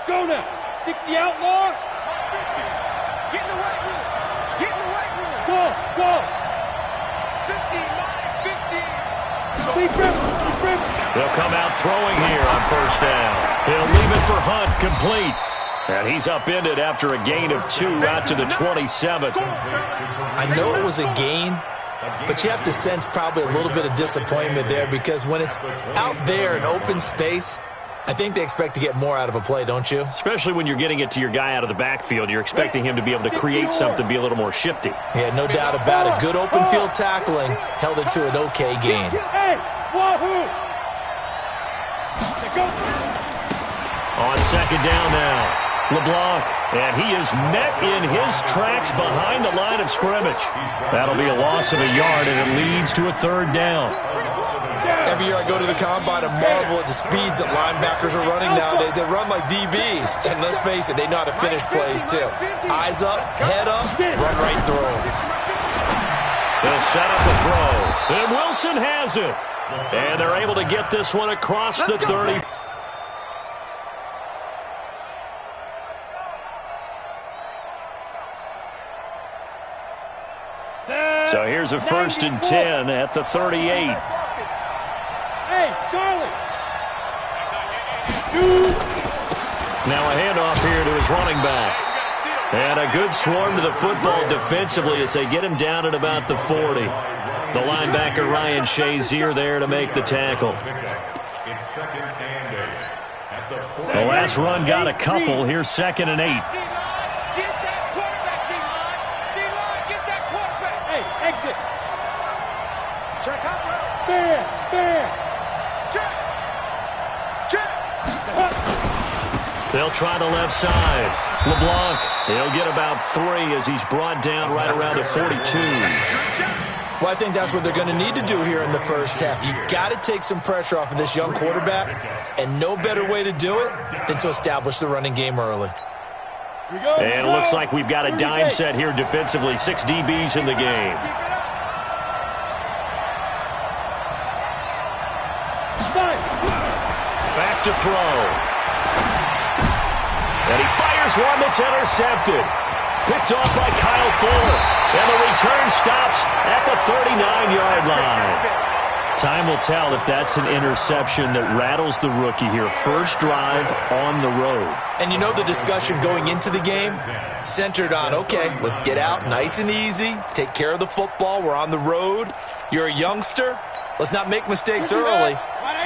Go now. 60 outlaw. Get in the right room. Get in the right room. Go. 50, 50. He'll come out throwing here on first down. He'll leave it for Hunt, complete. And he's upended after a gain of 2 out to the 27. I know it was a gain, but you have to sense probably a little bit of disappointment there because when it's out there in open space, I think they expect to get more out of a play, don't you? Especially when you're getting it to your guy out of the backfield. You're expecting him to be able to create something, be a little more shifty. Yeah, no doubt about it. Good open field tackling held it to an okay gain. Hey, wahoo! On second down now. LeBlanc, and he is met in his tracks behind the line of scrimmage. That'll be a loss of a yard, and it leads to a third down. Every year I go to the combine and marvel at the speeds that linebackers are running nowadays. They run like DBs, and let's face it, they know how to finish plays too. Eyes up, head up, run right through them. They'll set up a throw, and Wilson has it. And they're able to get this one across the 30. So here's a 1st and 10 at the 38. Hey, Charlie. Now a handoff here to his running back. And a good swarm to the football defensively as they get him down at about the 40. The linebacker Ryan Shazier there to make the tackle. The last run got a couple. Here's 2nd and 8. Exit. Check out. There. Check. They'll try the left side. LeBlanc, he'll get about 3 as he's brought down right around the 42. Well, I think that's what they're going to need to do here in the first half. You've got to take some pressure off of this young quarterback, and no better way to do it than to establish the running game early. And it looks like we've got a dime set here defensively. 6 DBs in the game. Back to throw. And he fires one that's intercepted. Picked off by Kyle Fuller. And the return stops at the 39-yard line. Time will tell if that's an interception that rattles the rookie here. First drive on the road. And you know the discussion going into the game centered on, okay, let's get out nice and easy, take care of the football, we're on the road. You're a youngster, let's not make mistakes early.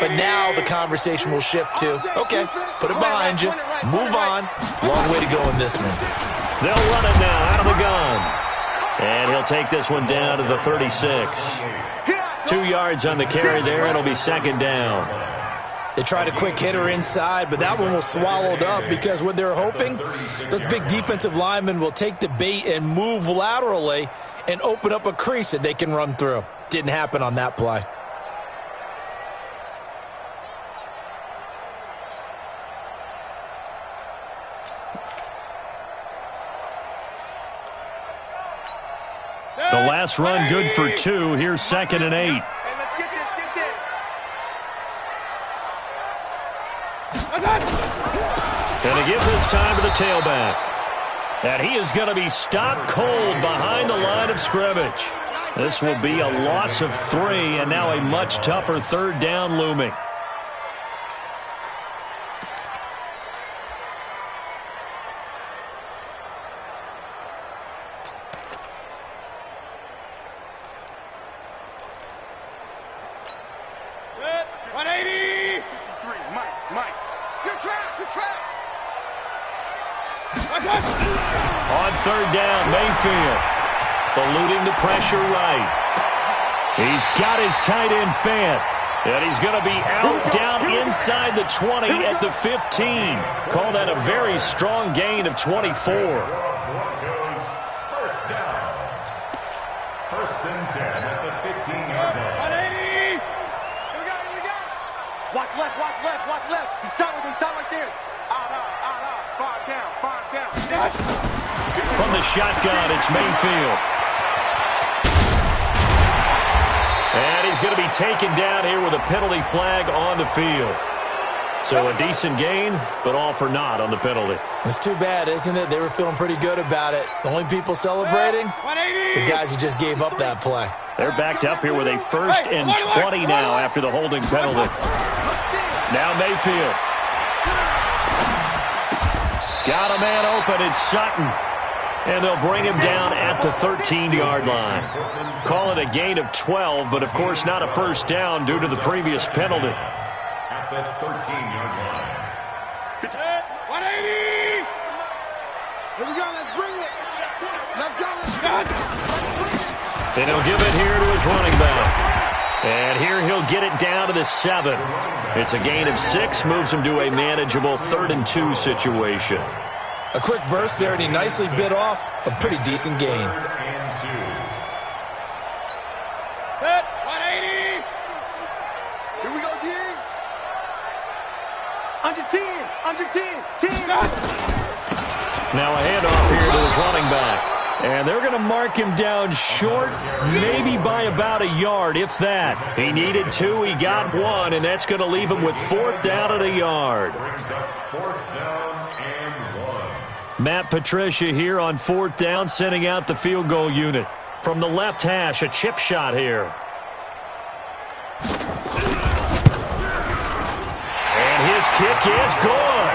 But now the conversation will shift to, okay, put it behind you, move on. Long way to go in this one. They'll run it now out of the gun. And he'll take this one down to the 36. 2 yards on the carry there, and it'll be 2nd down. They tried a quick hitter inside, but that one was swallowed up because what they're hoping, those big defensive linemen will take the bait and move laterally and open up a crease that they can run through. Didn't happen on that play. The last run good for 2. Here's 2nd and 8. Hey, let's get this. And to give this time to the tailback. And he is going to be stopped cold behind the line of scrimmage. This will be a loss of 3, and now a much tougher 3rd down looming. On 3rd down, Mayfield eluding the pressure right. He's got his tight end Fant, and he's going to be out down inside the 20 at the 15. Call that a very strong gain of 24. First down. 1st and 10 at the 15-yard line. 180. You got it. Watch left. He's top right there. Out. 5 down. From the shotgun, it's Mayfield. And he's going to be taken down here with a penalty flag on the field. So a decent gain, but all for naught on the penalty. It's too bad, isn't it? They were feeling pretty good about it. The only people celebrating, the guys who just gave up that play. They're backed up here with a 1st and 20 now after the holding penalty. Now Mayfield. Got a man open. It's Sutton. And they'll bring him down at the 13-yard line. Call it a gain of 12, but of course not a first down due to the previous penalty. At the 13-yard line. 180! Here we go, let's bring it. Let's go, let's bring it. And he'll give it here to his running back. And here he'll get it down to the 7. It's a gain of 6, moves him to a manageable 3rd and 2 situation. A quick burst there, and he nicely bit off a pretty decent gain. And 2. Set, 180! Here we go, D. Under 10, under 10, 10. Now a handoff here to his running back. And they're going to mark him down short, maybe by about a yard, if that. He needed 2, he got 1, and that's going to leave him with 4th down and a yard. Brings up 4th down and 1. Matt Patricia here on 4th down, sending out the field goal unit. From the left hash, a chip shot here. And his kick is good.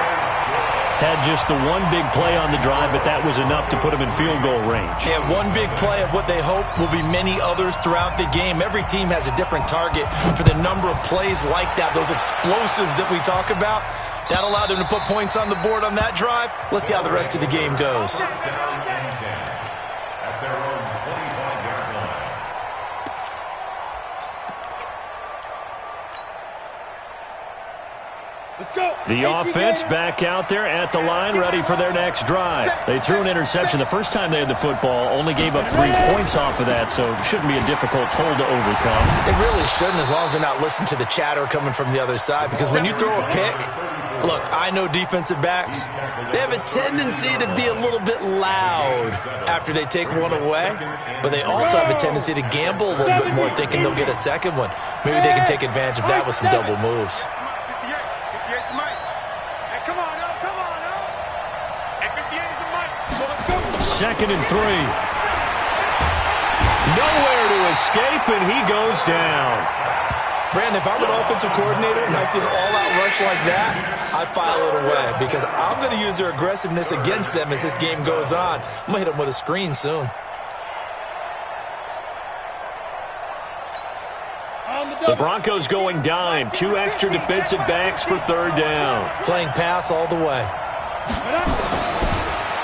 Had just the one big play on the drive, but that was enough to put him in field goal range. Yeah, one big play of what they hope will be many others throughout the game. Every team has a different target for the number of plays like that, those explosives that we talk about. That allowed them to put points on the board on that drive. Let's see how the rest of the game goes. Down and 10. At their own 25-yard line. Let's go. The offense back out there at the line, ready for their next drive. They threw an interception the first time they had the football, only gave up 3 points off of that, so it shouldn't be a difficult hole to overcome. It really shouldn't, as long as they're not listening to the chatter coming from the other side, because when you throw a pick, look, I know defensive backs, they have a tendency to be a little bit loud after they take one away, but they also have a tendency to gamble a little bit more, thinking they'll get a second one. Maybe they can take advantage of that with some double moves. 58 is Mike. Hey, come on, no, come on, no. Hey, 58 is a Mike. So let's go. 2nd and 3. Nowhere to escape, and he goes down. Brandon, if I'm an offensive coordinator and I see an all-out rush like that, I file it away because I'm going to use their aggressiveness against them as this game goes on. I'm going to hit them with a screen soon. The Broncos going dime. 2 extra defensive backs for 3rd down. Playing pass all the way.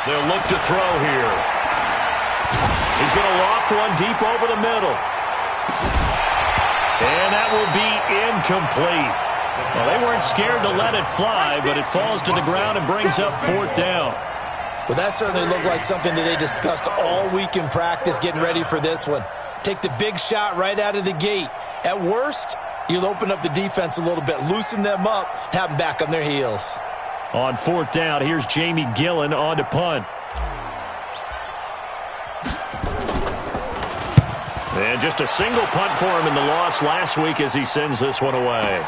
They'll look to throw here. He's going to loft one deep over the middle. And that will be incomplete. Well, they weren't scared to let it fly, but it falls to the ground and brings up 4th down. Well, that certainly looked like something that they discussed all week in practice getting ready for this one. Take the big shot right out of the gate. At worst, you'll open up the defense a little bit, loosen them up, have them back on their heels. On 4th down, here's Jamie Gillen on to punt. And just a single punt for him in the loss last week as he sends this one away.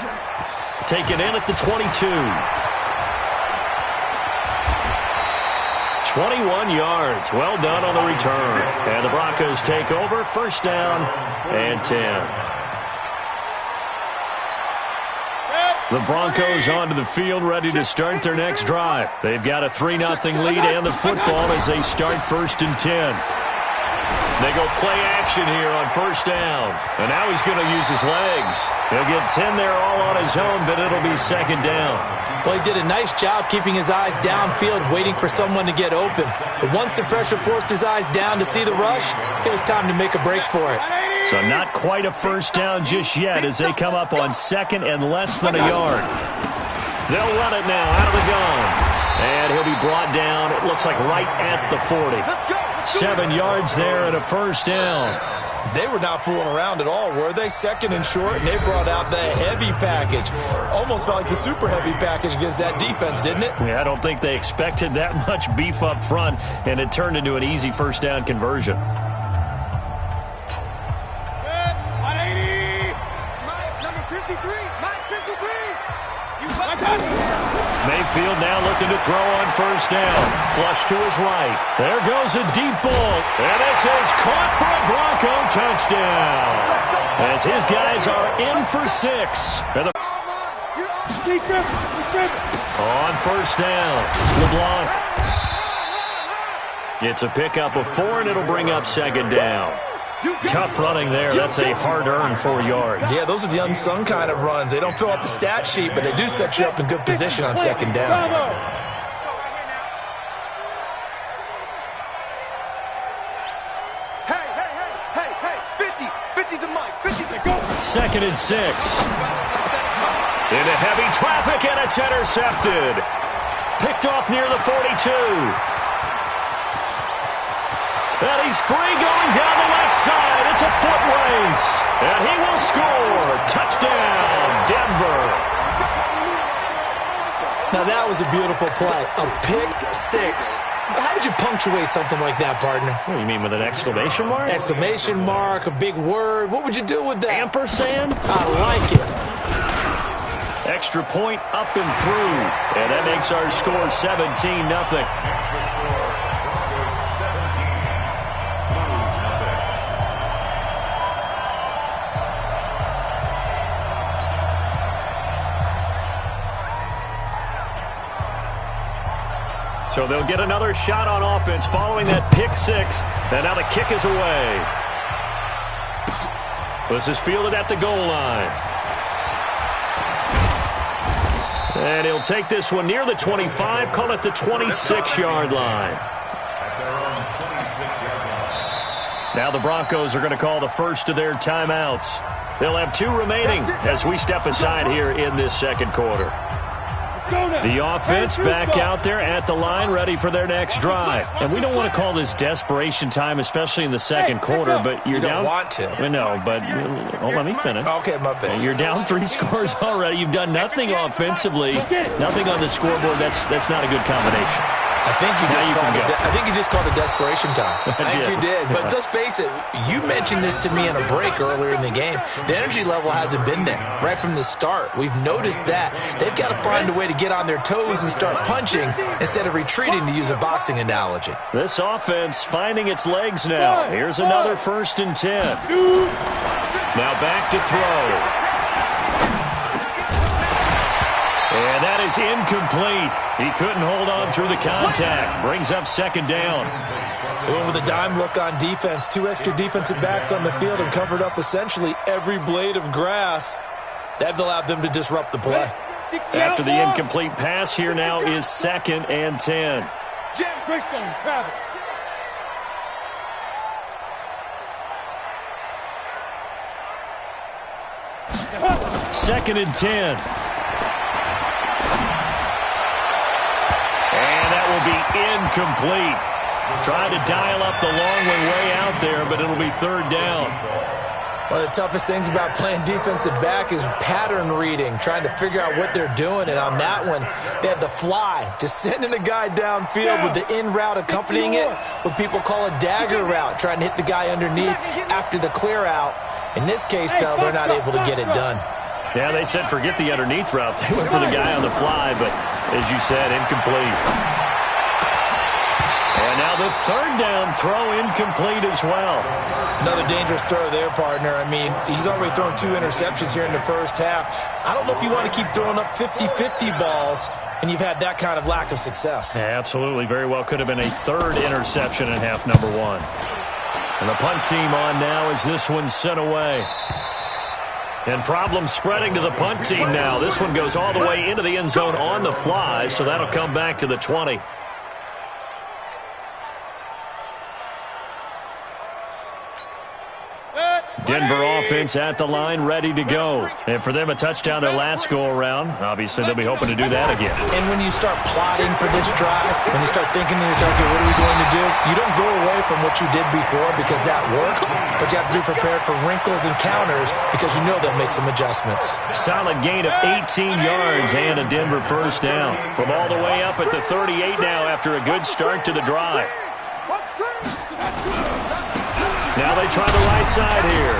Taken in at the 22. 21 yards. Well done on the return. And the Broncos take over. 1st down and 10. The Broncos onto the field, ready to start their next drive. They've got a 3-0 lead and the football as they start 1st and 10. They go play action here on 1st down. And now he's going to use his legs. He'll get 10 there all on his own, but it'll be 2nd down. Well, he did a nice job keeping his eyes downfield, waiting for someone to get open. But once the pressure forced his eyes down to see the rush, it was time to make a break for it. So not quite a 1st down just yet as they come up on 2nd and less than a yard. They'll run it now out of the gun. And he'll be brought down, it looks like right at the 40. 7 yards there and a 1st down. They were not fooling around at all, were they? 2nd and short, and they brought out the heavy package. Almost felt like the super heavy package against that defense, didn't it? Yeah, I don't think they expected that much beef up front, and it turned into an easy 1st down conversion. 180! Mike, number 53. Mike, 53. You field now looking to throw on first down. Flush to his right. There goes a deep ball. And this is caught for a Bronco touchdown. As his guys are in for 6. And on first down, LeBlanc. It's a pickup of 4, and it'll bring up second down. Tough running there. That's a hard-earned 4 yards. Yeah, those are the unsung kind of runs. They don't fill out the stat sheet, but they do set you up in good position on second down. Hey, 50 to Mike, 50 to go. Second and 6. Into heavy traffic, and it's intercepted. Picked off near the 42. And he's free going down the left side. It's a foot race. And he will score. Touchdown, Denver. Now that was a beautiful play. A pick 6. How would you punctuate something like that, partner? What do you mean, with an exclamation mark? Exclamation mark, a big word. What would you do with that? Ampersand? I like it. Extra point up and through. And that makes our score 17-0. So they'll get another shot on offense following that pick 6. And now the kick is away. This is fielded at the goal line. And he'll take this one near the 25, call it the 26-yard line. Now the Broncos are going to call the first of their timeouts. They'll have 2 remaining as we step aside here in this second quarter. The offense back out there at the line, ready for their next drive. And we don't want to call this desperation time, especially in the second quarter, but you're down. You don't want to. No, but let me finish. Okay, my bad. You're down 3 scores already. You've done nothing offensively, nothing on the scoreboard. That's not a good combination. I think you just called it desperation time. I think you did. But let's face it, you mentioned this to me in a break earlier in the game. The energy level hasn't been there right from the start. We've noticed that. They've got to find a way to get on their toes and start punching instead of retreating, to use a boxing analogy. This offense finding its legs now. Here's another 1st and 10. Now back to throw. And that is incomplete. He couldn't hold on through the contact. Brings up second down. They went with a dime look on defense. 2 extra defensive backs on the field and covered up essentially every blade of grass. That allowed them to disrupt the play. After the incomplete pass, here now is 2nd and 10. Jam Greystone, Travis. Second and 10. And that will be incomplete. Trying to dial up the long way out there, but it'll be 3rd down. One of the toughest things about playing defensive back is pattern reading, trying to figure out what they're doing. And on that one, they had the fly, just sending a guy downfield with the in route accompanying it, what people call a dagger route, trying to hit the guy underneath after the clear out. In this case, though, they're not able to get it done. Yeah, they said forget the underneath route. They went for the guy on the fly, but as you said, incomplete. And now the 3rd down throw incomplete as well. Another dangerous throw there, partner. I mean, he's already thrown 2 interceptions here in the first half. I don't know if you want to keep throwing up 50-50 balls, and you've had that kind of lack of success. Yeah, absolutely. Very well could have been a 3rd interception in half number 1. And the punt team on now as this one's sent away. And problems spreading to the punt team now. This one goes all the way into the end zone on the fly, so that'll come back to the 20. Denver offense at the line, ready to go. And for them, a touchdown their last go-around. Obviously, they'll be hoping to do that again. And when you start plotting for this drive, when you start thinking to yourself, okay, what are we going to do? You don't go away from what you did before because that worked, but you have to be prepared for wrinkles and counters because you know they'll make some adjustments. Solid gain of 18 yards and a Denver 1st down. From all the way up at the 38 now after a good start to the drive. Now they try the right side here.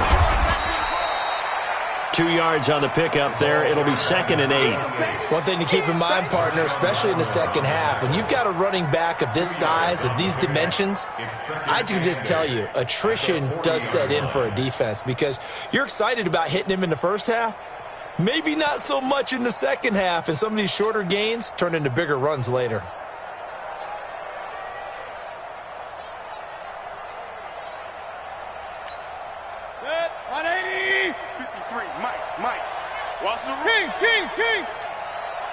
2 yards on the pickup there. It'll be 2nd and 8. One thing to keep in mind, partner, especially in the second half, when you've got a running back of this size, of these dimensions, I can just tell you, attrition does set in for a defense because you're excited about hitting him in the first half. Maybe not so much in the second half, and some of these shorter gains turn into bigger runs later. Set, 180. 53, Mike. Watch the King.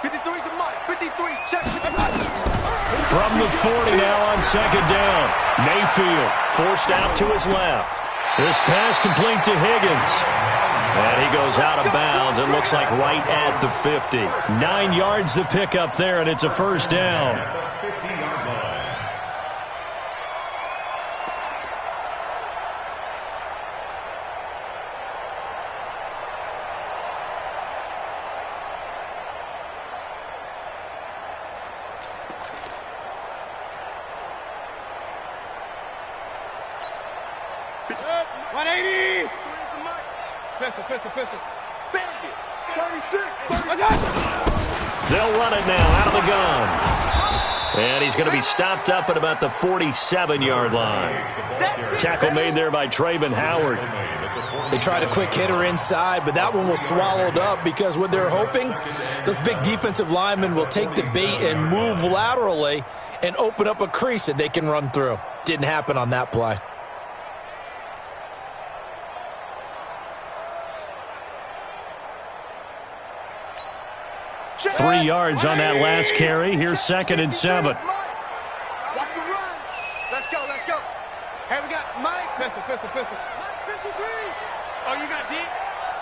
53 to Mike. 53, check. From the 40 now on 2nd down. Mayfield forced out to his left. This pass complete to Higgins. And he goes out of bounds. It looks like right at the 50. 9 yards to pick up there, and it's a 1st down. Set, 180. Pistol. Bandit. 36. They'll run it now out of the gun. And he's going to be stopped up at about the 47-yard line. Tackle made there by Trayvon Howard. They tried a quick hitter inside, but that one was swallowed up because what they're hoping, those big defensive linemen will take the bait and move laterally and open up a crease that they can run through. Didn't happen on that play. 3 yards on that last carry. Here's 2nd and 7. Watch the run. Let's go. Hey, we got Mike. Pistol. Mike 53. Oh, you got D?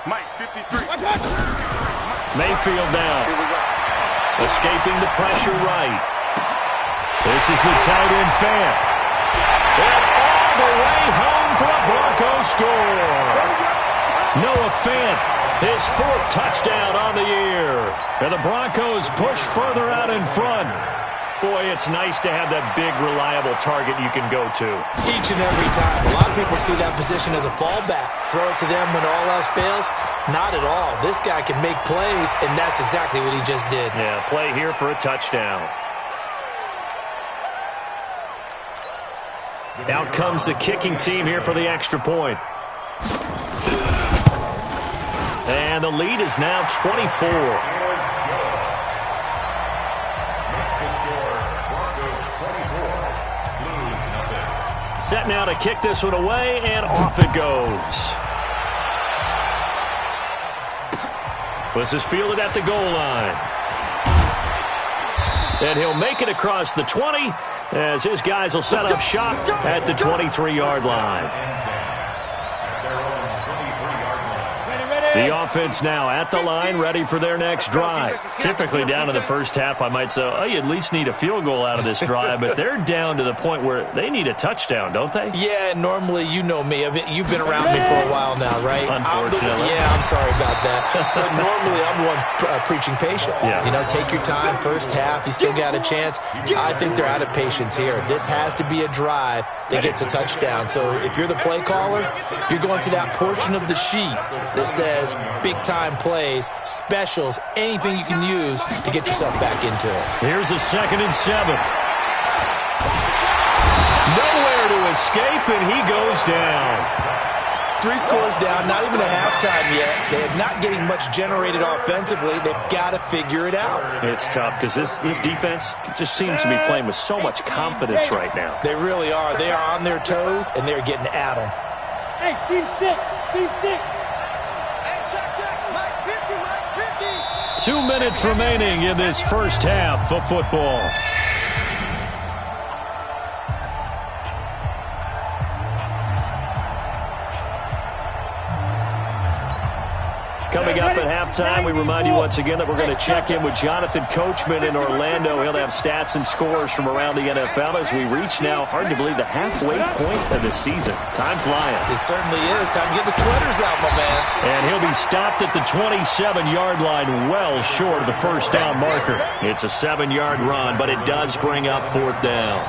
Mike 53. Mayfield now. Here we go. Escaping the pressure right. This is the tight end Fant. And all the way home for a Broncos score. Noah Fant, his 4th touchdown on the year. And the Broncos push further out in front. Boy, it's nice to have that big, reliable target you can go to. Each and every time. A lot of people see that position as a fallback. Throw it to them when all else fails. Not at all. This guy can make plays, and that's exactly what he just did. Yeah, play here for a touchdown. Out comes the kicking team here for the extra point. And the lead is now 24. Set now to kick this one away, and off it goes. This is fielded at the goal line. And he'll make it across the 20 as his guys will set up shop at the 23-yard line. The offense now at the line, ready for their next drive. Typically down to the first half, I might say, oh, you at least need a field goal out of this drive, but they're down to the point where they need a touchdown, don't they? Yeah, normally, you know me. I mean, you've been around me for a while now, right? Unfortunately. I'm sorry about that. But normally, I'm the one preaching patience. Yeah. You know, take your time. First half, you still got a chance. I think they're out of patience here. This has to be a drive that gets a touchdown. So if you're the play caller, you're going to that portion of the sheet that says big-time plays, specials, anything you can use to get yourself back into it. Here's a 2nd and 7. Nowhere to escape, and he goes down. 3 scores down, not even a halftime yet. They're not getting much generated offensively. They've got to figure it out. It's tough because this defense just seems to be playing with so much confidence right now. They really are. They are on their toes, and they're getting at them. Hey, Steve 6. Hey, check. Mike 50. 2 minutes remaining in this first half of football. Coming up at halftime, we remind you once again that we're going to check in with Jonathan Coachman in Orlando. He'll have stats and scores from around the NFL as we reach now, hard to believe, the halfway point of the season. Time flying. It certainly is. Time to get the sweaters out, my man. And he'll be stopped at the 27-yard line, well short of the first down marker. It's a 7-yard run, but it does bring up 4th down.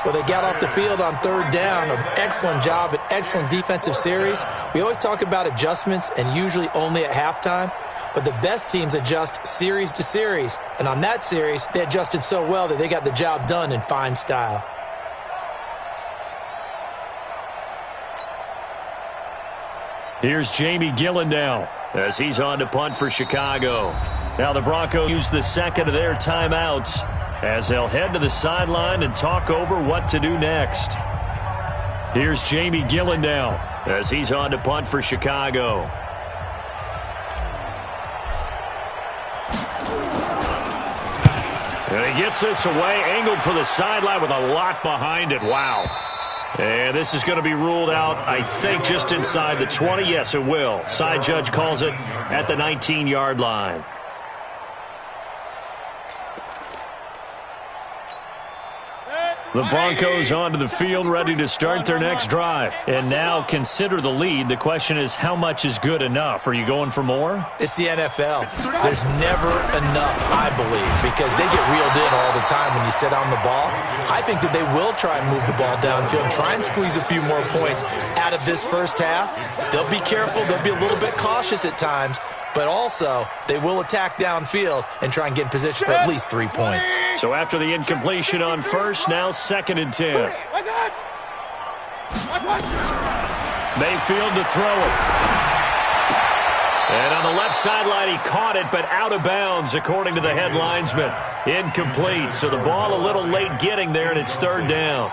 Well, they got off the field on third down. An excellent job, an excellent defensive series. We always talk about adjustments and usually only at halftime. But the best teams adjust series to series. And on that series, they adjusted so well that they got the job done in fine style. Here's Jamie Gillen now as he's on to punt for Chicago. Now the Broncos use the second of their timeouts as they'll head to the sideline and talk over what to do next. Here's Jamie Gillen now as he's on to punt for Chicago. And he gets this away, angled for the sideline with a lot behind it. Wow. And this is going to be ruled out, I think, just inside the 20. Yes, it will. Side judge calls it at the 19-yard line. The Broncos onto the field, ready to start their next drive. And now consider the lead. The question is, how much is good enough? Are you going for more? It's the NFL. There's never enough, I believe, because they get reeled in all the time when you sit on the ball. I think that they will try and move the ball downfield, try and squeeze a few more points out of this first half. They'll be careful. They'll be a little bit cautious at times. But also, they will attack downfield and try and get in position for at least 3 points. So after the incompletion on first, now 2nd and 10. Mayfield to throw it. And on the left sideline, he caught it, but out of bounds, according to the head linesman. Incomplete. So the ball a little late getting there, and it's 3rd down.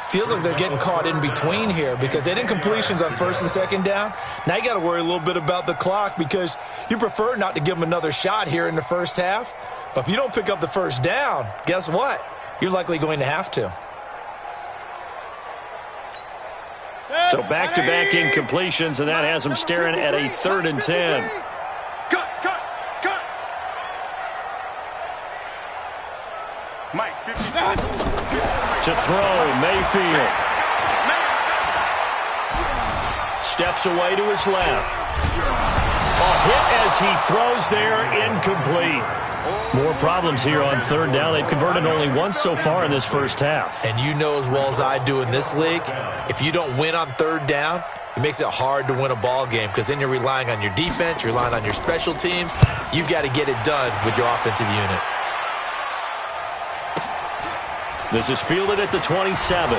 Feels like they're getting caught in between here because they did incompletions on 1st and 2nd down. Now you got to worry a little bit about the clock because you prefer not to give them another shot here in the first half. But if you don't pick up the first down, guess what? You're likely going to have to. So back-to-back incompletions, and that has them staring at a 3rd and 10. Cut. Mike, 50. To throw, Mayfield. Steps away to his left. A hit as he throws there, incomplete. More problems here on 3rd down. They've converted only once so far in this first half. And you know as well as I do in this league, if you don't win on 3rd down, it makes it hard to win a ball game because then you're relying on your defense, you're relying on your special teams. You've got to get it done with your offensive unit. This is fielded at the 27.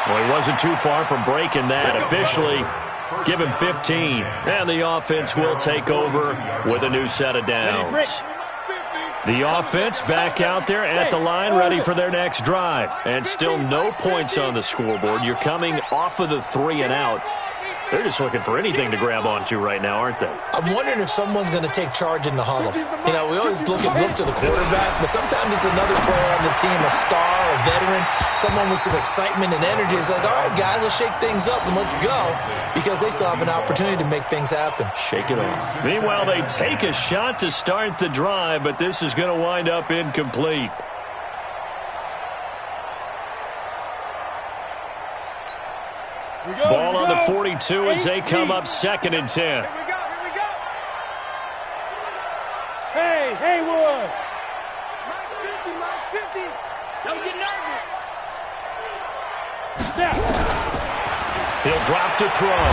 Well, he wasn't too far from breaking that. Officially, give him 15. And the offense will take over with a new set of downs. The offense back out there at the line, ready for their next drive. And still no points on the scoreboard. You're coming off of the 3 and out. They're just looking for anything to grab onto right now, aren't they? I'm wondering if someone's going to take charge in the huddle. You know, we always look to the quarterback, but sometimes it's another player on the team, a star, a veteran, someone with some excitement and energy. It's like, all right, guys, let's shake things up and let's go, because they still have an opportunity to make things happen. Shake it off. Meanwhile, they take a shot to start the drive, but this is going to wind up incomplete. Ball on the 42 as they come up 2nd and 10. Here we go. Hey, Haywood. Mike's 50. Don't get nervous. He'll drop to throw.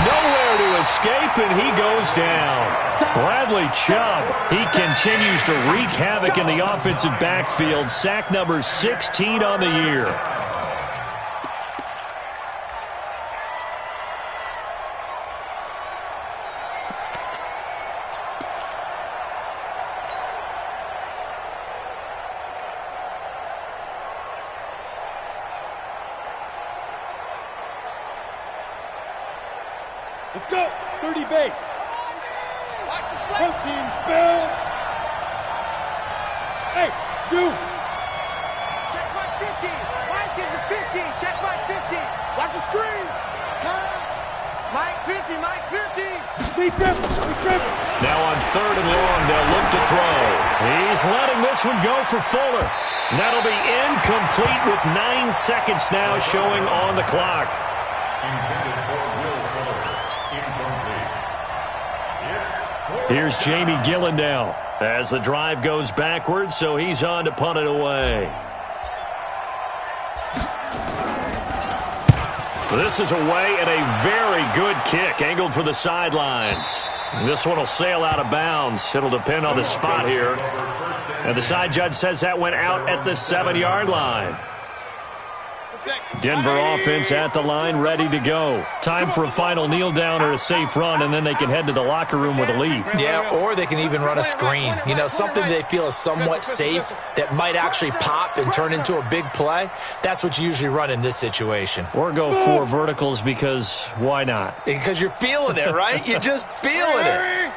Nowhere to escape, and he goes down. Bradley Chubb, he continues to wreak havoc in the offensive backfield. Sack number 16 on the year. Let's go. 30 base. Watch the slip. Protein spill. Hey, dude. Check Mike 50. Mike is a 50. Check Mike 50. Watch the screen. Pass. Mike 50. Be triple. Now on 3rd and long, they'll look to throw. He's letting this one go for Fuller. That'll be incomplete with 9 seconds now showing on the clock. Intended for Will Fuller. Incomplete. It's Here's Jamie Gillen now As the drive goes backwards, so he's on to punt it away. This is away and a very good kick, angled for the sidelines. This one will sail out of bounds. It'll depend on the spot here. And the side judge says that went out at the 7-yard line. Denver offense at the line, ready to go. Time for a final kneel down or a safe run, and then they can head to the locker room with a lead. Yeah, or they can even run a screen. You know, something they feel is somewhat safe that might actually pop and turn into a big play. That's what you usually run in this situation. Or go 4 verticals because why not? Because you're feeling it, right? You're just feeling it.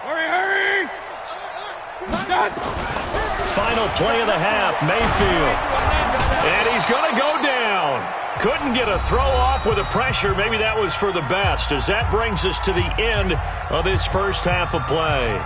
Hurry! Final play of the half, Mayfield. And he's going to go down. Couldn't get a throw off with the pressure. Maybe that was for the best, as that brings us to the end of this first half of play.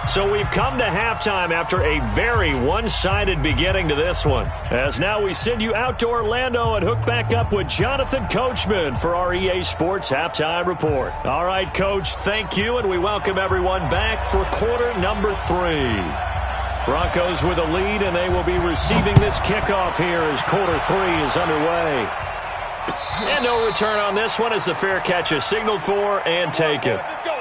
So we've come to halftime after a very one-sided beginning to this one. As now we send you out to Orlando and hook back up with Jonathan Coachman for our EA Sports Halftime Report. All right, Coach, thank you, and we welcome everyone back for quarter number 3. Broncos with a lead, and they will be receiving this kickoff here as quarter 3 is underway. And no return on this one as the fair catch is signaled for and taken. Let's go.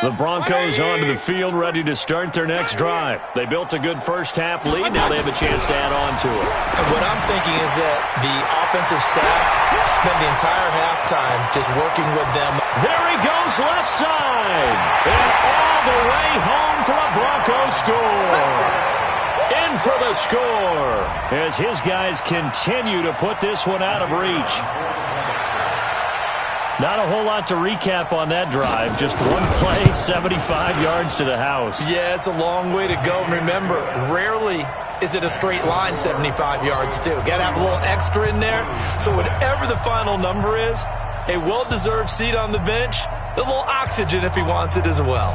The Broncos onto the field, ready to start their next drive. They built a good first-half lead. Now they have a chance to add on to it. And what I'm thinking is that the offensive staff spent the entire halftime just working with them. There he goes left side. And all the way home for a Broncos score. In for the score as his guys continue to put this one out of reach. Not a whole lot to recap on that drive. Just one play, 75 yards to the house. Yeah, it's a long way to go. And remember, rarely is it a straight line 75 yards, too. Got to have a little extra in there. So whatever the final number is, a well-deserved seat on the bench, a little oxygen if he wants it as well.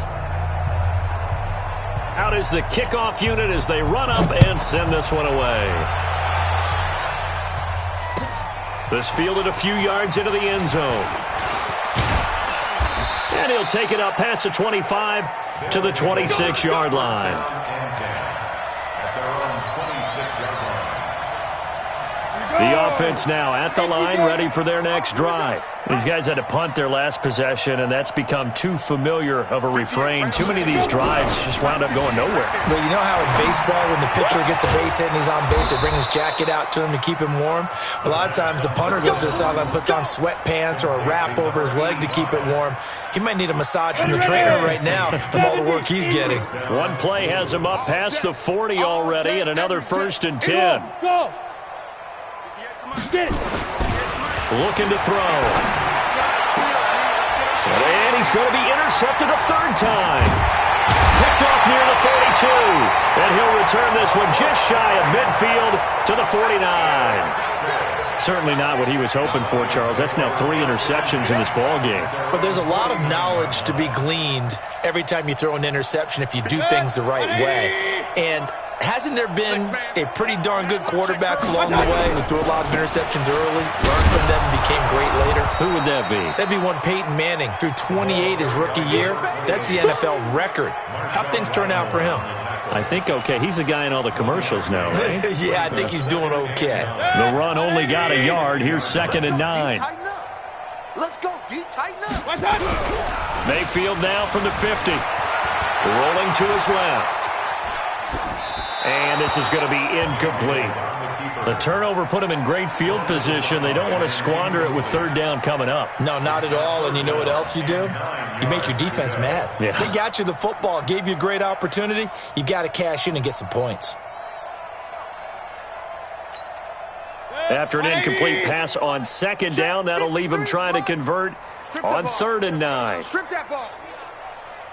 Out is the kickoff unit as they run up and send this one away. This fielded a few yards into the end zone. And he'll take it up past the 25 to the 26-yard line. The offense now at the line, ready for their next drive. These guys had to punt their last possession, and that's become too familiar of a refrain. Too many of these drives just wound up going nowhere. Well, you know how in baseball, when the pitcher gets a base hit and he's on base, they bring his jacket out to him to keep him warm? A lot of times the punter goes to the sideline, puts on sweatpants or a wrap over his leg to keep it warm. He might need a massage from the trainer right now from all the work he's getting. One play has him up past the 40 already, and another 1st and 10. Go! Get it! Looking to throw. And he's going to be intercepted a 3rd time. Picked off near the 32. And he'll return this one just shy of midfield to the 49. Certainly not what he was hoping for, Charles. That's now 3 interceptions in this ballgame. But there's a lot of knowledge to be gleaned every time you throw an interception if you do things the right way. And hasn't there been a pretty darn good quarterback along the way who threw a lot of interceptions early, learned from them, and became great later? Who would that be? That'd be one Peyton Manning. Threw 28 his rookie year. That's the NFL record. How'd things turn out for him? I think okay. He's a guy in all the commercials now, right? Yeah, I think he's doing okay. The run only got a yard. Here's 2nd and 9. Let's go, D. Tighten up. Mayfield now from the 50. Rolling to his left. And this is going to be incomplete. The turnover put him in great field position. They don't want to squander it with 3rd down coming up. No, not at all. And you know what else you do? You make your defense mad. Yeah. They got you the football, gave you a great opportunity. You got to cash in and get some points. After an incomplete pass on 2nd down, that'll leave him trying to convert on 3rd and 9. Strip that ball.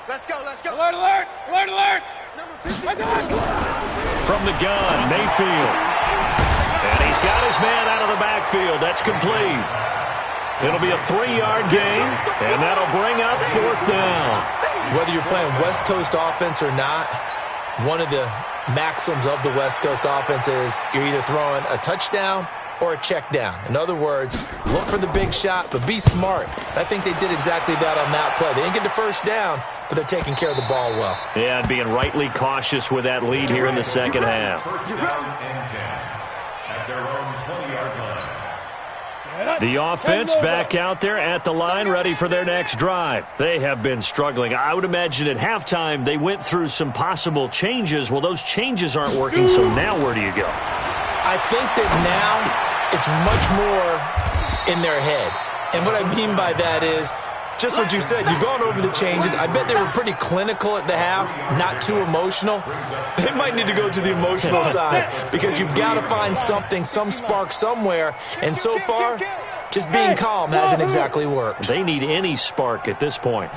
Let's go. Alert, alert! Alert, alert! Number 50. From the gun, Mayfield. And he's got his man out of the backfield. That's complete. It'll be a 3-yard gain, and that'll bring up 4th down. Whether you're playing West Coast offense or not, one of the maxims of the West Coast offense is you're either throwing a touchdown or a check down. In other words, look for the big shot, but be smart. I think they did exactly that on that play. They didn't get the first down, but they're taking care of the ball well. Yeah, and being rightly cautious with that lead here in the second half. First down and 10 at their own 20-yard line. The offense back out there at the line, ready for their next drive. They have been struggling. I would imagine at halftime they went through some possible changes. Well, those changes aren't working, so now where do you go? I think that now it's much more in their head. And what I mean by that is just what you said. You've gone over the changes. I bet they were pretty clinical at the half, not too emotional. They might need to go to the emotional side because you've got to find something, some spark somewhere. And so far, just being calm hasn't exactly worked. They need any spark at this point.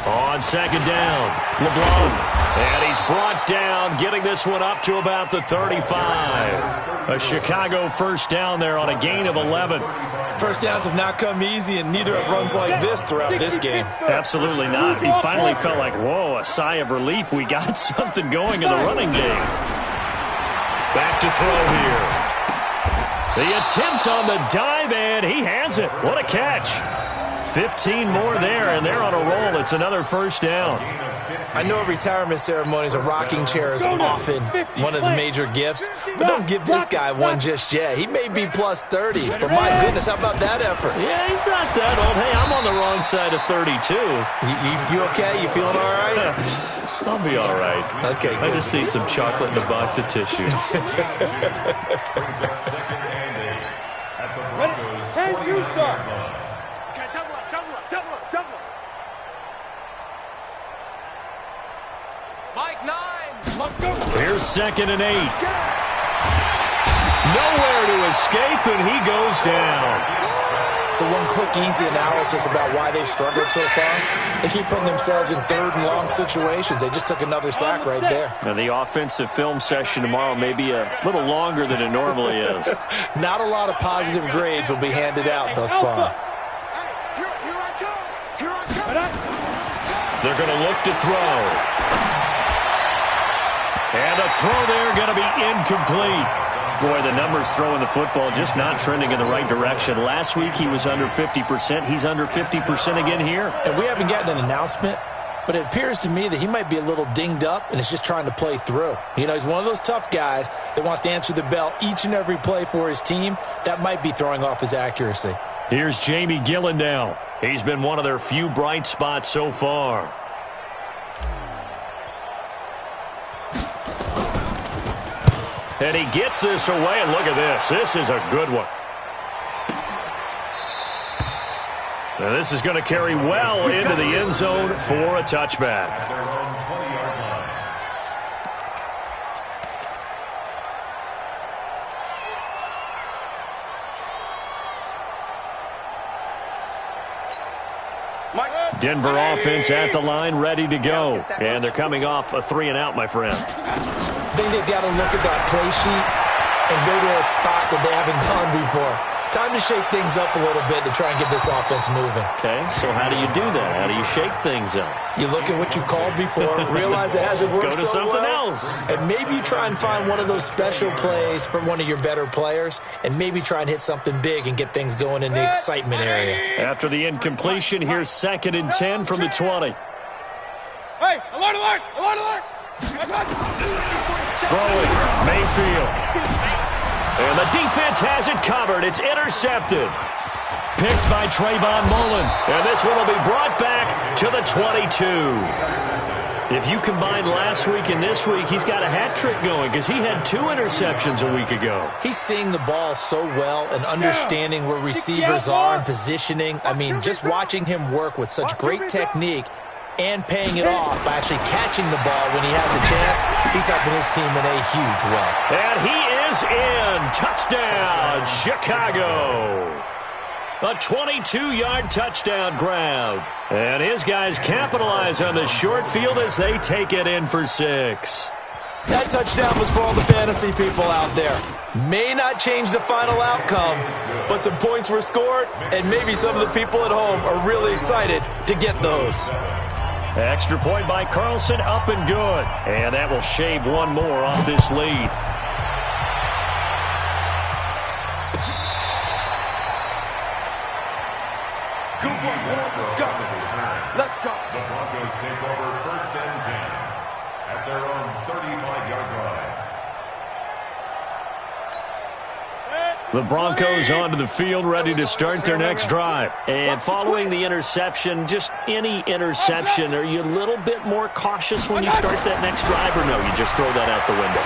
On second down, LeBlanc. And he's brought down, getting this one up to about the 35. A Chicago first down there on a gain of 11. First downs have not come easy, and neither have runs like this throughout this game. Absolutely not. He finally felt like, whoa, a sigh of relief. We got something going in the running game. Back to throw here. The attempt on the dive, and he has it. What a catch. 15 more there, and they're on a roll. It's another first down. I know at retirement ceremonies, a rocking chair is often one of the major gifts, but don't give this guy one just yet. He may be plus 30, but my goodness, how about that effort? Yeah, he's not that old. Hey, I'm on the wrong side of 32. You okay? You feeling all right? I'll be all right. Okay, good. I just need some chocolate and a box of tissues. Brings up second and 8 at the Broncos' 40-yard line. Mike 9. Let's go. Here's second and 8. Nowhere to escape, and he goes down. So one quick, easy analysis about why they've struggled so far. They keep putting themselves in third and long situations. They just took another sack right there. Now, the offensive film session tomorrow may be a little longer than it normally is. Not a lot of positive grades will be handed out thus far. They're going to look to throw. And a throw there going to be incomplete. Boy, the numbers throwing the football just not trending in the right direction. Last week he was under 50%. He's under 50% again here. And we haven't gotten an announcement, but it appears to me that he might be a little dinged up and is just trying to play through. You know, he's one of those tough guys that wants to answer the bell each and every play for his team. That might be throwing off his accuracy. Here's Jamie Gillen now. He's been one of their few bright spots so far. And he gets this away, and look at this. This is a good one. Now this is going to carry well into the end zone for a touchback. At their own 20-yard line. Denver offense at the line, ready to go. And they're coming off a 3-and-out, my friend. I think they've got to look at that play sheet and go to a spot that they haven't gone before. Time to shake things up a little bit to try and get this offense moving. Okay, so how do you do that? How do you shake things up? You look at what you've called before, realize it hasn't worked Go to so something well, else. and maybe you try and find one of those special plays from one of your better players, and maybe try and hit something big and get things going in the excitement area. After the incompletion, here's second and 10 from the 20. Hey, alert, alert, alert, alert. Throwing, Mayfield. And the defense has it covered. It's intercepted. Picked by Trayvon Mullen. And this one will be brought back to the 22. If you combine last week and this week, he's got a hat trick going because he had 2 interceptions a week ago. He's seeing the ball so well and understanding where receivers are and positioning. I mean, just watching him work with such great technique and paying it off by actually catching the ball when he has a chance, he's helping his team in a huge way. And he is in. Touchdown, Chicago. A 22-yard touchdown grab. And his guys capitalize on the short field as they take it in for 6. That touchdown was for all the fantasy people out there. May not change the final outcome, but some points were scored, and maybe some of the people at home are really excited to get those. Extra point by Carlson, up and good. And that will shave one more off this lead. Let's go. The Broncos take over 1st and 10 at their own 35-yard line. The Broncos onto the field, ready to start their next drive. And following the interception, just any interception, are you a little bit more cautious when you start that next drive, or no, you just throw that out the window?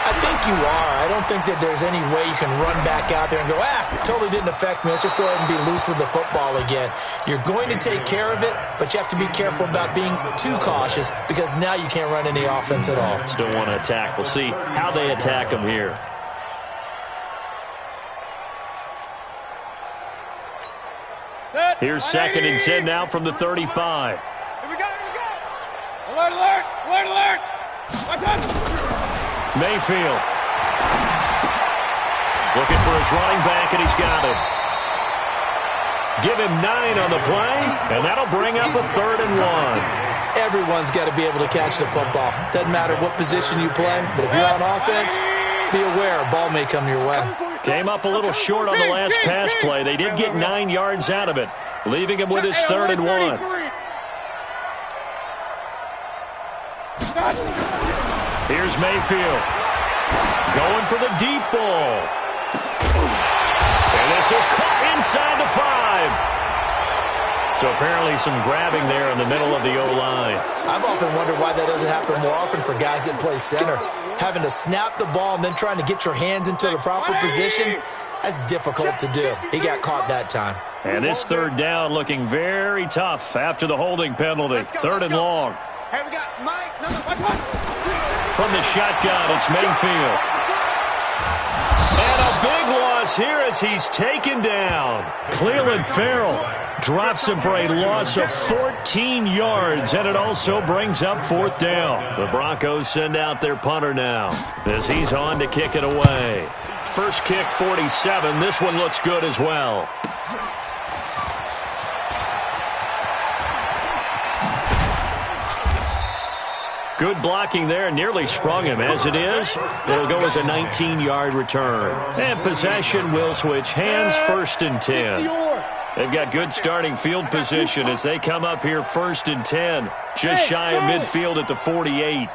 I think you are. I don't think that there's any way you can run back out there and go, it totally didn't affect me. Let's just go ahead and be loose with the football again. You're going to take care of it, but you have to be careful about being too cautious because now you can't run any offense at all. Still want to attack. We'll see how they attack them here. Here's 2nd and 10 now from the 35. Here we go, here we go. Alert, alert, alert, alert. Watch out. Mayfield. Looking for his running back, and he's got it. Give him 9 on the play, and that'll bring up a 3rd and 1. Everyone's got to be able to catch the football. Doesn't matter what position you play, but if you're on offense, be aware a ball may come your way. Came up a little short on the last pass play. They did get 9 yards out of it, leaving him with his 3rd and 1. Here's Mayfield. Going for the deep ball. And this is caught inside the 5. So apparently some grabbing there in the middle of the O-line. I've often wondered why that doesn't happen more often for guys that play center. Having to snap the ball and then trying to get your hands into the proper position, that's difficult to do. He got caught that time. And this 3rd down looking very tough after the holding penalty. 3rd and long. Hey, we got Mike. Number 1. From the shotgun, it's Mayfield. And a big loss here as he's taken down. Cleveland Farrell drops him for a loss of 14 yards, and it also brings up 4th down. The Broncos send out their punter now as he's on to kick it away. First kick, 47. This one looks good as well. Good blocking there, nearly sprung him. As it is, it'll go as a 19-yard return. And possession will switch hands, 1st and 10. They've got good starting field position as they come up here 1st and 10, just shy of midfield at the 48. They'll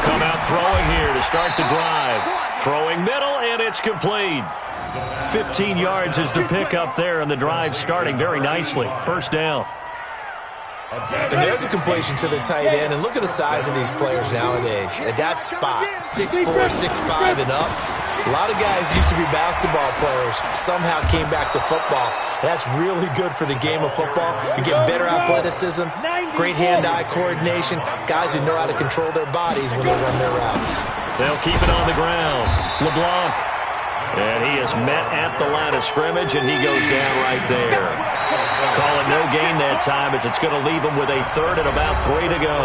come out throwing here to start the drive. Throwing middle, and it's complete. 15 yards is the pickup there, and the drive starting very nicely. 1st down. And there's a completion to the tight end. And look at the size of these players nowadays. At that spot, 6'4", 6'5", and up. A lot of guys used to be basketball players, somehow came back to football. That's really good for the game of football. You get better athleticism, great hand-eye coordination, guys who know how to control their bodies when they run their routes. They'll keep it on the ground. LeBlanc. And he is met at the line of scrimmage, and he goes down right there. Call it no gain that time as it's going to leave him with a 3rd and about 3 to go.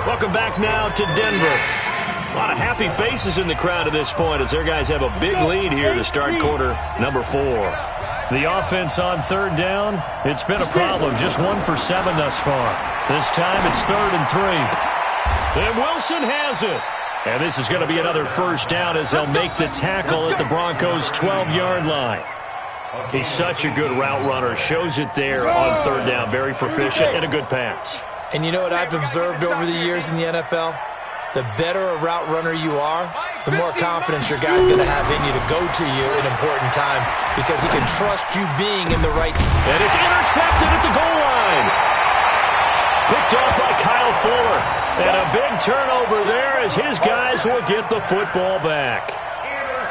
Welcome back now to Denver. A lot of happy faces in the crowd at this point as their guys have a big lead here to start quarter number 4. The offense on 3rd down, it's been a problem. Just 1 for 7 thus far. This time it's 3rd and 3. And Wilson has it. And this is going to be another 1st down as they'll make the tackle at the Broncos' 12-yard line. He's such a good route runner. Shows it there on 3rd down. Very proficient and a good pass. And you know what I've observed over the years in the NFL? The better a route runner you are, the more confidence your guy's going to have in you to go to you in important times because he can trust you being in the right spot. And it's intercepted at the goal line. Picked off by Kyle Fuller. And a big turnover there as his guys will get the football back.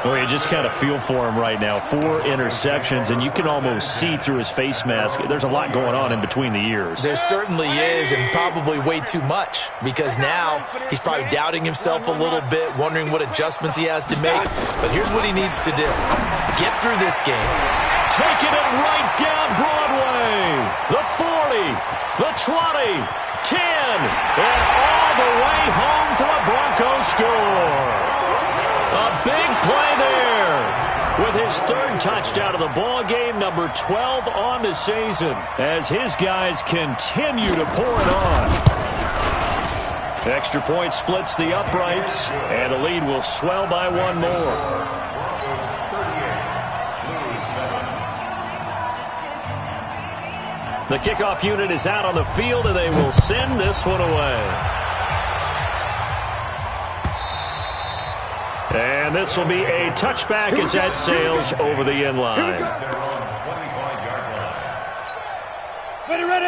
Well, you just kind of feel for him right now. 4 interceptions, and you can almost see through his face mask. There's a lot going on in between the ears. There certainly is, and probably way too much, because now he's probably doubting himself a little bit, wondering what adjustments he has to make. But here's what he needs to do. Get through this game. Taking it right down Broadway. The 40, the 20, 10, and all the way home for a Broncos score. A big play there. with his third touchdown of the ball game, number 12 on the season, as his guys continue to pour it on. Extra point splits the uprights, and the lead will swell by one more. The kickoff unit is out on the field, and they will send this one away. And this will be a touchback as that sails over the end line.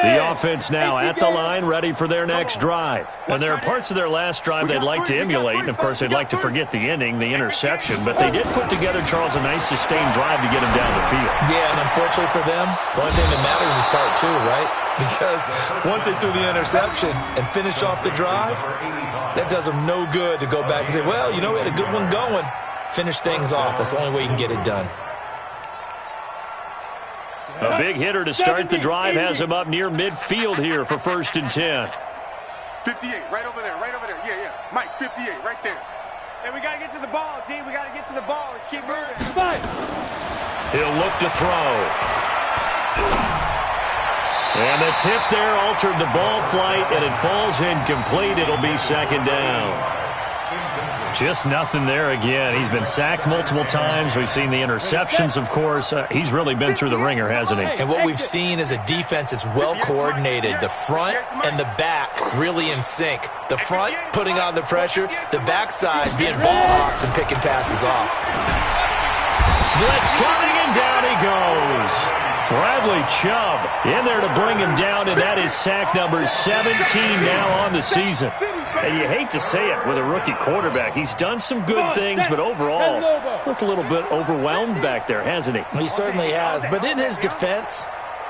The offense now at the line, ready for their next drive. And there are parts of their last drive they'd like to emulate. And, of course, they'd like to forget the ending, the interception. But they did put together, Charles, a nice sustained drive to get him down the field. Yeah, and unfortunately for them, the only thing that matters is part two, right? Because once they threw the interception and finished off the drive, that does them no good to go back and say, well, you know, we had a good one going. Finish things off. That's the only way you can get it done. A big hitter to start the drive has him up near midfield here for 1st and 10. 58, right over there, right over there. Yeah, yeah. Mike, 58, right there. And we got to get to the ball, D. We got to get to the ball. Let's keep moving. He'll look to throw. And the tip there altered the ball flight, and it falls incomplete. It'll be 2nd down. Just nothing there again. He's been sacked multiple times. We've seen the interceptions, of course. He's really been through the ringer, hasn't he? And what we've seen is a defense that's well coordinated. The front and the back really in sync. The front putting on the pressure. The backside being ball hawks and picking passes off. Blitz coming, and down he goes. Bradley Chubb in there to bring him down, and that is sack number 17 now on the season. And you hate to say it with a rookie quarterback. He's done some good things, but overall, looked a little bit overwhelmed back there, hasn't he? He certainly has. But in his defense,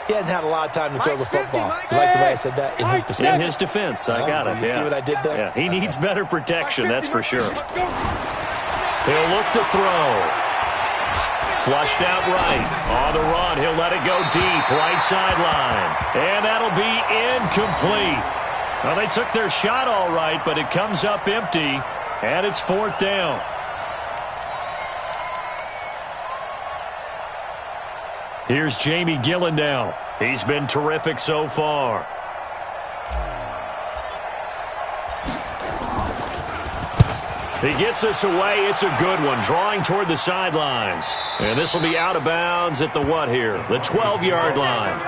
he hadn't had a lot of time to throw the football. You like the way I said that? In his defense? In his defense, I got it. You see what I did there? Yeah, he needs better protection, that's for sure. He'll look to throw. Flushed out right. On the run, he'll let it go deep. Right sideline. And that'll be incomplete. Well, they took their shot all right, but it comes up empty, and it's 4th down. Here's Jamie Gillen now. He's been terrific so far. He gets us away. It's a good one. Drawing toward the sidelines. And this will be out of bounds at the what here? The 12-yard line.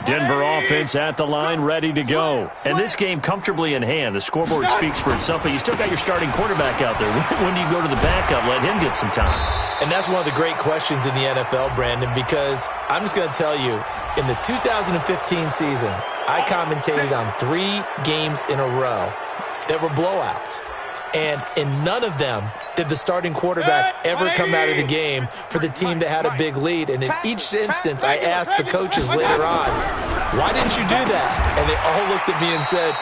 Denver offense at the line, ready to go. And this game comfortably in hand. The scoreboard speaks for itself, but you still got your starting quarterback out there. When do you go to the backup? Let him get some time. And that's one of the great questions in the NFL, Brandon, because I'm just going to tell you, in the 2015 season, I commentated on 3 games in a row that were blowouts. And in none of them did the starting quarterback ever come out of the game for the team that had a big lead. And in each instance, I asked the coaches later on, why didn't you do that? And they all looked at me and said,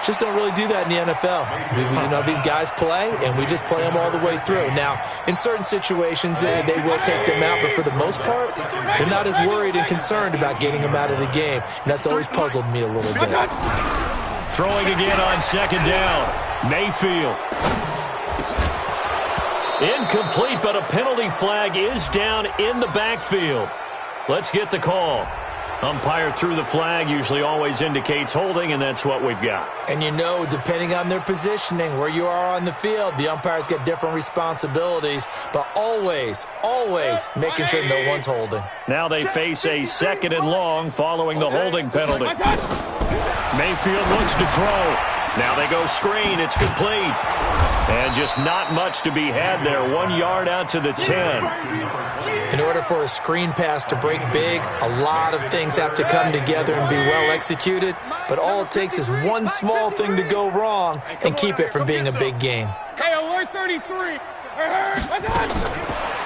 just don't really do that in the NFL. You know, these guys play, and we just play them all the way through. Now, in certain situations, they will take them out, but for the most part, they're not as worried and concerned about getting them out of the game. And that's always puzzled me a little bit. Throwing again on 2nd down. Mayfield. Incomplete, but a penalty flag is down in the backfield. Let's get the call. Umpire threw the flag, usually always indicates holding, and that's what we've got. And you know, depending on their positioning, where you are on the field, the umpires get different responsibilities, but always, always making sure no one's holding. Now they face a 2nd and long following the holding penalty. Mayfield looks to throw. Now they go screen. It's complete. And just not much to be had there. 1 yard out to the 10. In order for a screen pass to break big, a lot of things have to come together and be well executed. But all it takes is one small thing to go wrong and keep it from being a big game. Hey, alert 33.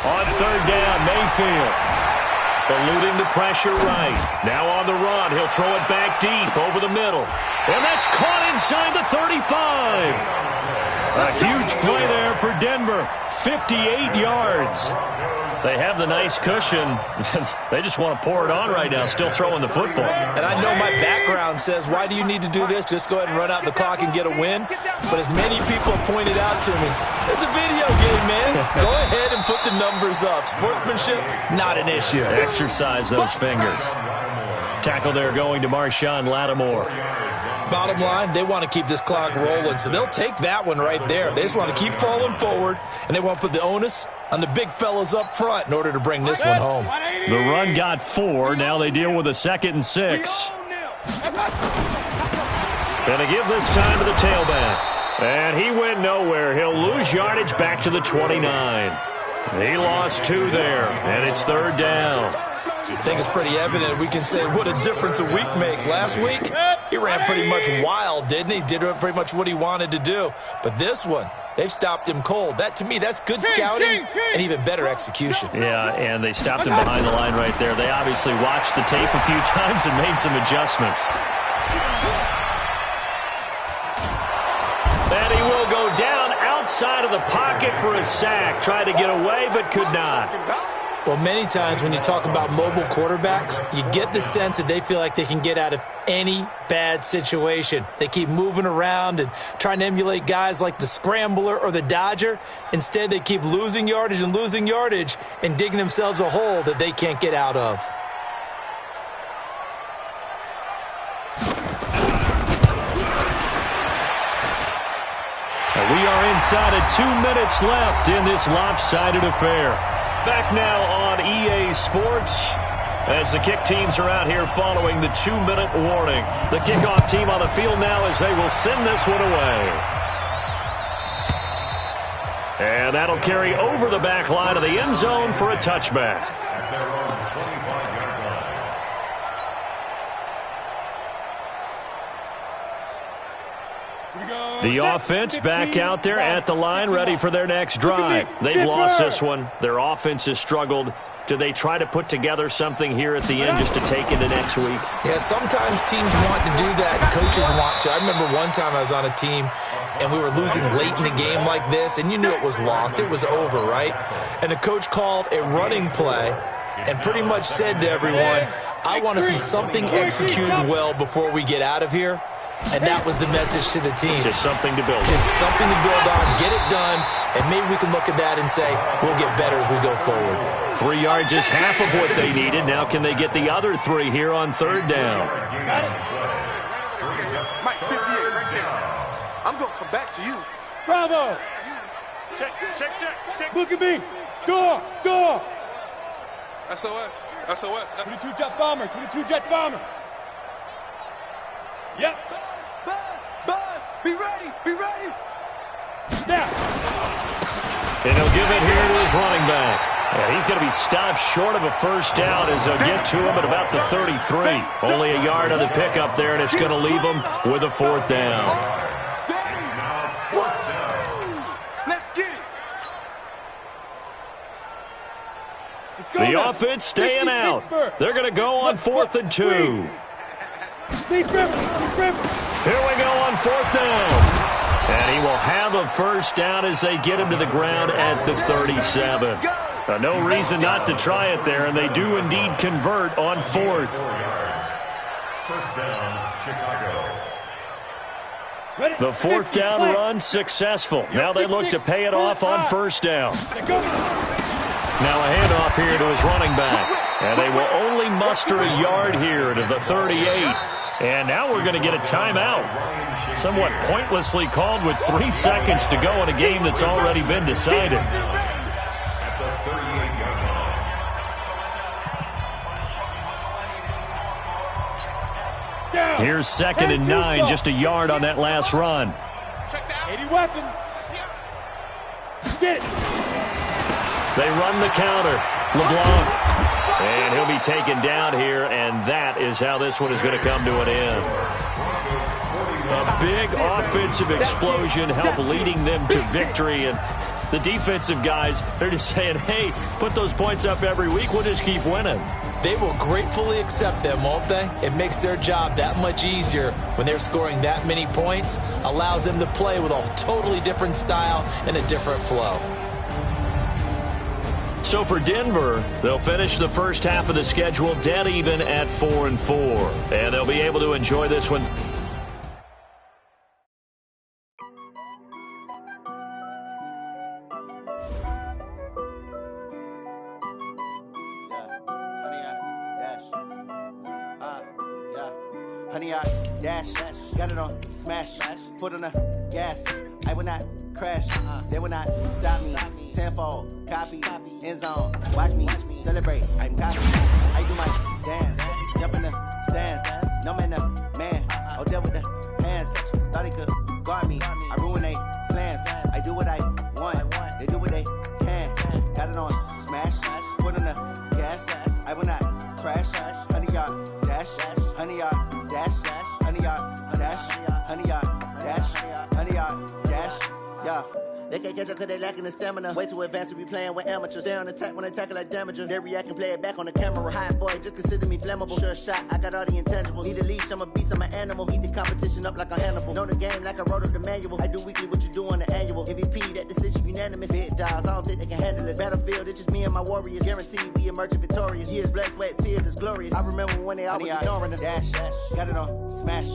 On 3rd down, Mayfield. Eluding the pressure right. Now on the run. He'll throw it back deep over the middle. And that's caught inside the 35. A huge play there for Denver. 58 yards. They have the nice cushion. They just want to pour it on right now, still throwing the football. And I know my background says, why do you need to do this? Just go ahead and run out the clock and get a win. But as many people have pointed out to me, it's a video game, man. Go ahead and put the numbers up. Sportsmanship, not an issue. Exercise those fingers. Tackle there going to Marshawn Lattimore. Bottom line, they want to keep this clock rolling, so they'll take that one right there. They just want to keep falling forward, and they want to put the onus on the big fellas up front in order to bring this one home. The run got 4. Now they deal with a 2nd and 6. Going to give this time to the tailback. And he went nowhere. He'll lose yardage back to the 29. He lost 2 there, and it's 3rd down. I think it's pretty evident. We can say what a difference a week makes. Last week, he ran pretty much wild, didn't he? Did pretty much what he wanted to do. But this one, they've stopped him cold. That, to me, that's good scouting and even better execution. Yeah, and they stopped him behind the line right there. They obviously watched the tape a few times and made some adjustments. And he will go down outside of the pocket for a sack. Tried to get away, but could not. Well, many times when you talk about mobile quarterbacks, you get the sense that they feel like they can get out of any bad situation. They keep moving around and trying to emulate guys like the Scrambler or the Dodger. Instead, they keep losing yardage and digging themselves a hole that they can't get out of. We are inside of 2 minutes left in this lopsided affair. Back now on EA Sports as the kick teams are out here following the 2-minute warning. The kickoff team on the field now as they will send this one away. And that'll carry over the back line of the end zone for a touchback. The offense back out there at the line, ready for their next drive. They've lost this one. Their offense has struggled. Do they try to put together something here at the end just to take into next week? Yeah, sometimes teams want to do that. Coaches want to. I remember one time I was on a team, and we were losing late in the game like this, and you knew it was lost. It was over, right? And the coach called a running play and pretty much said to everyone, I want to see something executed well before we get out of here. And that was the message to the team. Just something to build on. Just something to build on, get it done, and maybe we can look at that and say, we'll get better as we go forward. 3 yards is half of what they needed. Now can they get the other 3 here on 3rd down? Mike, 58 right there. I'm going to come back to you. Bravo. Check. Look at me. Door. SOS. 22 jet bomber. Yep. Buzz, be ready. Now. And he'll give it here to his running back. And he's going to be stopped short of a first down as they'll get to him at about the 33. Only a yard on the pickup there, and it's going to leave him with a 4th down. Let's get it. The offense staying out. They're going to go on 4th and 2. Here we go on 4th down. And he will have a first down as they get him to the ground at the 37. No reason not to try it there, and they do indeed convert on 4th. First down, Chicago. The 4th down run successful. Now they look to pay it off on 1st down. Now a handoff here to his running back. And they will only muster a yard here to the 38. And now we're going to get a timeout. Somewhat pointlessly called with 3 seconds to go in a game that's already been decided. Here's 2nd and 9, just a yard on that last run. 80 weapon. Get it. They run the counter. LeBlanc. And he'll be taken down here, and that is how this one is going to come to an end. A big offensive explosion helped leading them to victory, and the defensive guys, they're just saying, hey, put those points up every week, we'll just keep winning. They will gratefully accept them, won't they? It makes their job that much easier when they're scoring that many points, allows them to play with a totally different style and a different flow. So for Denver, they'll finish the first half of the schedule dead even at 4-4. And they'll be able to enjoy this one. Honey, I dash, got it on smash, foot on the gas. I will not crash, they will not stop me. Tenfold, copy, end zone, watch me celebrate. I'm copy, I do my dance, jump in the stands. No man, the man, oh deal with the hands. Thought he could guard me, I ruin they plans. I do what I want, they do what they can. Got it on smash, foot on the gas. I will not crash, honey, y'all dash, honey, y'all dash, honey, y'all dash, honey, y'all dash, honey, y'all dash, yeah. They can't catch up cause they lacking the stamina. Way too advanced to be playing with amateurs. Stay on attack when they tackle like damager. They react and play it back on the camera. Hot boy, just consider me flammable. Sure shot, I got all the intangibles. Need a leash, I'm a beast, I'm an animal. Heat the competition up like a Hannibal. Know the game like I wrote up the manual. I do weekly what you do on the annual. MVP, that decision unanimous. Hit dials, I don't think they can handle it. Battlefield, it's just me and my warriors. Guaranteed we emerging victorious. Years, blood, sweat, tears, it's glorious. I remember when they always ignoring us. Dash, got it on smash,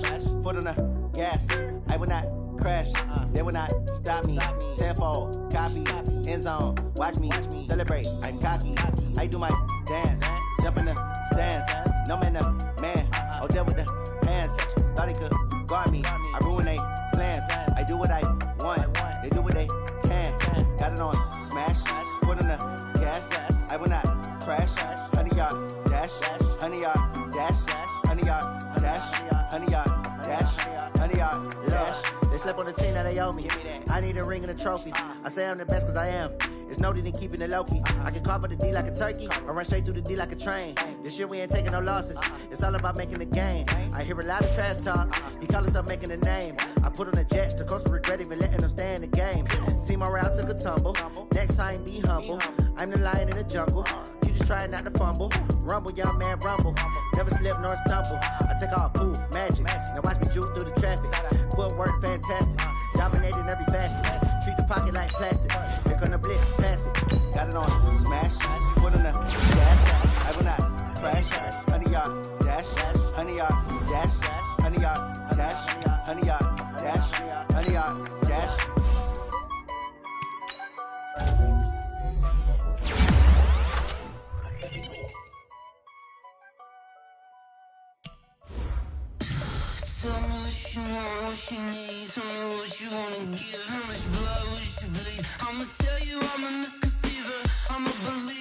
foot on the gas. I will not crash, they will not stop me. Tenfold, copy, end zone, watch me celebrate. I'm cocky, I do my dance, jump in the stands. No man, the man, oh deal with the hands. Thought he could guard me, I ruin they plans. I do what I want, they do what they can. Got it on smash, foot on the gas. I will not crash, honey, y'all dash, honey, y'all dash, honey, y'all dash, honey, y'all dash, honey, y'all dash. They slept on the team that they owe me. I need a ring and a trophy. I say I'm the best cause I am. It's no need in keeping it low-key. I can carve for the D like a turkey or run straight through the D like a train. This year we ain't taking no losses. It's all about making the game. I hear a lot of trash talk. He call himself making a name. I put on the Jets. The coach will regret even letting them stay in the game. Team morale took a tumble. Next time be humble. I'm the lion in the jungle. You just trying not to fumble. Rumble, young man, rumble. Never slip nor stumble. I take off, poof, magic. Now watch me juke through the traffic. Footwork fantastic. Dominating every facet. Treat the pocket like plastic. Here come the blitz, pass it. Got it on smash. Put on the gas. I will not crash. Honey, y'all dash. Honey, y'all dash. Honey, y'all dash. Honey, y'all dash. Honey, y'all dash. Tell me what you want, what you need. Tell me what you wanna give. How much blood would you bleed? I'ma tell you I'm a misconceiver. I'm a believer.